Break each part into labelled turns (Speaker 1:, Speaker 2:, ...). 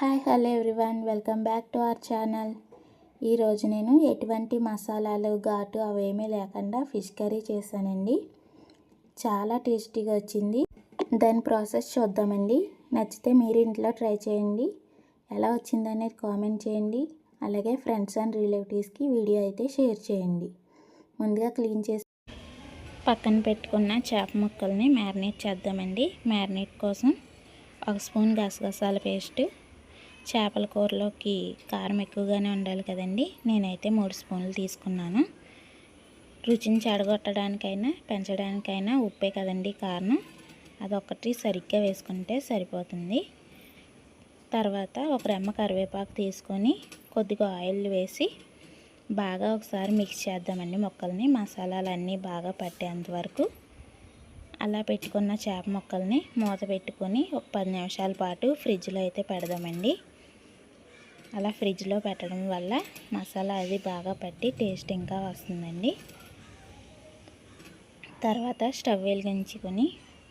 Speaker 1: Hello everyone, welcome back to our channel. ఈరోజు నేను ఎటువంటి మసాలాలు ఘాటు అవేమీ లేకుండా ఫిష్ కర్రీ చేశానండి. చాలా టేస్టీగా వచ్చింది. దాని ప్రాసెస్ చూద్దామండి. నచ్చితే మీరు ఇంట్లో ట్రై చేయండి. ఎలా వచ్చిందనేది కామెంట్ చేయండి. అలాగే ఫ్రెండ్స్ అండ్ రిలేటివ్స్కి వీడియో అయితే షేర్ చేయండి. ముందుగా క్లీన్ చేసి పక్కన పెట్టుకున్న చేప ముక్కల్ని మ్యారినేట్ చేద్దామండి. మ్యారినేట్ కోసం 1 స్పూన్ గసగసాల పేస్ట్. చేపల కూరలోకి కారం ఎక్కువగానే ఉండాలి కదండి. నేనైతే 3 స్పూన్లు తీసుకున్నాను. రుచిని చెడగొట్టడానికైనా పెంచడానికైనా ఉప్పే కదండి కారణం. అదొక్కటి సరిగ్గా వేసుకుంటే సరిపోతుంది. తర్వాత 1 రెమ్మ కరివేపాకు తీసుకొని కొద్దిగా ఆయిల్ వేసి బాగా ఒకసారి మిక్స్ చేద్దామండి ముక్కల్ని. మసాలాలన్నీ బాగా పట్టేంత వరకు అలా పెట్టుకున్న చేప ముక్కల్ని మూత పెట్టుకొని ఒక 10 నిమిషాల పాటు ఫ్రిడ్జ్లో అయితే పెడదామండి. అలా ఫ్రిడ్జ్లో పెట్టడం వల్ల మసాలా అది బాగా పట్టి టేస్ట్ ఇంకా వస్తుందండి. తర్వాత స్టవ్ వెలిగించుకొని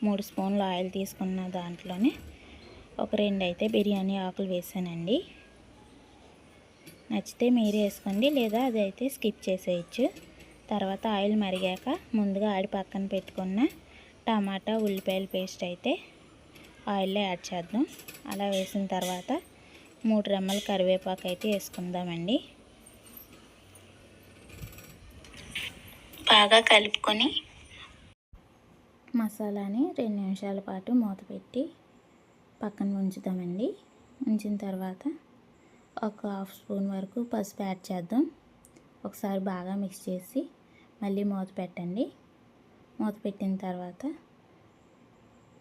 Speaker 1: 3 స్పూన్లు ఆయిల్ తీసుకున్న దాంట్లోనే ఒక 2 అయితే బిర్యానీ ఆకులు వేసానండి. నచ్చితే మీరు వేసుకోండి, లేదా అది అయితే స్కిప్ చేసేయచ్చు. తర్వాత ఆయిల్ మరిగాక ముందుగా ఆడి పక్కన పెట్టుకున్న టమాటా ఉల్లిపాయల పేస్ట్ అయితే ఆయిల్లో యాడ్ చేద్దాం. అలా వేసిన తర్వాత 3 రెమ్మల కరివేపాకు అయితే వేసుకుందామండి. బాగా కలుపుకొని మసాలాని 2 నిమిషాల పాటు మూత పెట్టి పక్కన ఉంచుదామండి. ఉంచిన తర్వాత ఒక 1/2 స్పూన్ వరకు పసుపు యాడ్ చేద్దాం. ఒకసారి బాగా మిక్స్ చేసి మళ్ళీ మూత పెట్టండి. మూత పెట్టిన తర్వాత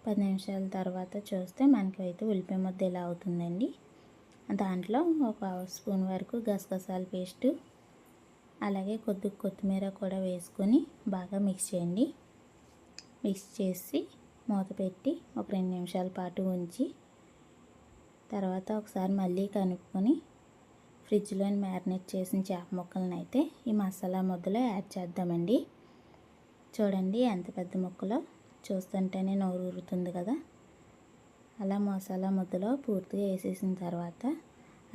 Speaker 1: 10 నిమిషాల తర్వాత చూస్తే మనకి అయితే ఉల్లిపాయ ముద్ద ఇలా అవుతుందండి. దాంట్లో ఒక 1/2 స్పూన్ వరకు గసగసాల పేస్టు, అలాగే కొద్దిగా కొత్తిమీర కూడా వేసుకొని బాగా మిక్స్ చేయండి. మిక్స్ చేసి మూత పెట్టి ఒక 2 నిమిషాల పాటు ఉంచి తర్వాత ఒకసారి మళ్ళీ కలుపుకొని ఫ్రిడ్జ్లో మ్యారినేట్ చేసిన చేప ముక్కలను అయితే ఈ మసాలా ముద్దలో యాడ్ చేద్దామండి. చూడండి ఎంత పెద్ద ముక్కలో, చూస్తుంటేనే నోరు ఊరుతుంది కదా. అలా మసాలా ముద్దలో పూర్తిగా వేసేసిన తర్వాత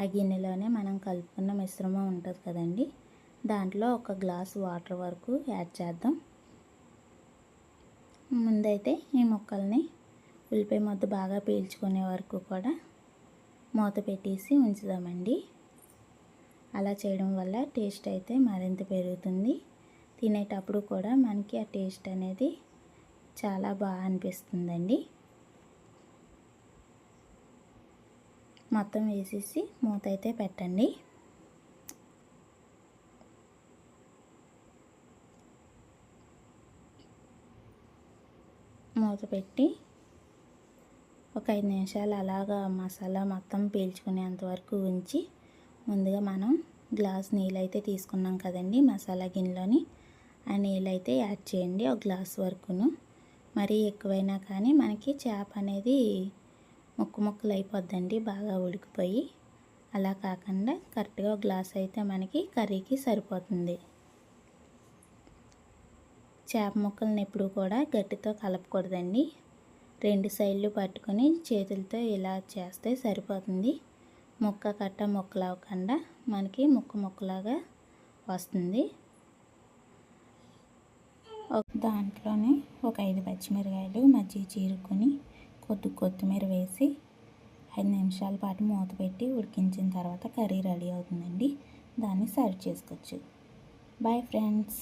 Speaker 1: ఆ గిన్నెలోనే మనం కలుపుకున్న మిశ్రమం ఉంటుంది కదండి, దాంట్లో 1 గ్లాస్ వాటర్ వరకు యాడ్ చేద్దాం. ముందైతే ఈ ముక్కల్ని ఉల్లిపాయ ముద్ద బాగా పీల్చుకునే వరకు కూడా మూత పెట్టేసి ఉంచుదామండి. అలా చేయడం వల్ల టేస్ట్ అయితే మరింత పెరుగుతుంది. తినేటప్పుడు కూడా మనకి ఆ టేస్ట్ అనేది చాలా బాగా అనిపిస్తుందండి. మొత్తం వేసేసి మూత అయితే పెట్టండి. మూత పెట్టి ఒక 5 నిమిషాలు అలాగా మసాలా మొత్తం పీల్చుకునేంత వరకు ఉంచి ముందుగా మనం గ్లాస్ నీళ్ళు అయితే తీసుకున్నాం కదండి మసాలా గిన్నెలోని, ఆ నీళ్ళు అయితే యాడ్ చేయండి 1 గ్లాస్ వరకును. మరీ ఎక్కువైనా కానీ మనకి చేప అనేది ముక్కలు అయిపోద్దండి బాగా ఉడికిపోయి. అలా కాకుండా కరెక్ట్గా 1 గ్లాస్ అయితే మనకి కర్రీకి సరిపోతుంది. చేప ముక్కల్ని ఎప్పుడు కూడా గట్టితో కలపకూడదండి. 2 సైడ్లు పట్టుకొని చేతులతో ఇలా చేస్తే సరిపోతుంది. ముక్కలు అవ్వకుండా మనకి ముక్కలాగా వస్తుంది. దాంట్లోనే ఒక 5 పచ్చిమిరకాయలు మజ్జిగ చీరుకొని కొత్తిమీర వేసి 5 నిమిషాల పాటు మూత పెట్టి ఉడికించిన తర్వాత కర్రీ రెడీ అవుతుందండి. దాన్ని సర్వ్ చేసుకోవచ్చు. Boy friends.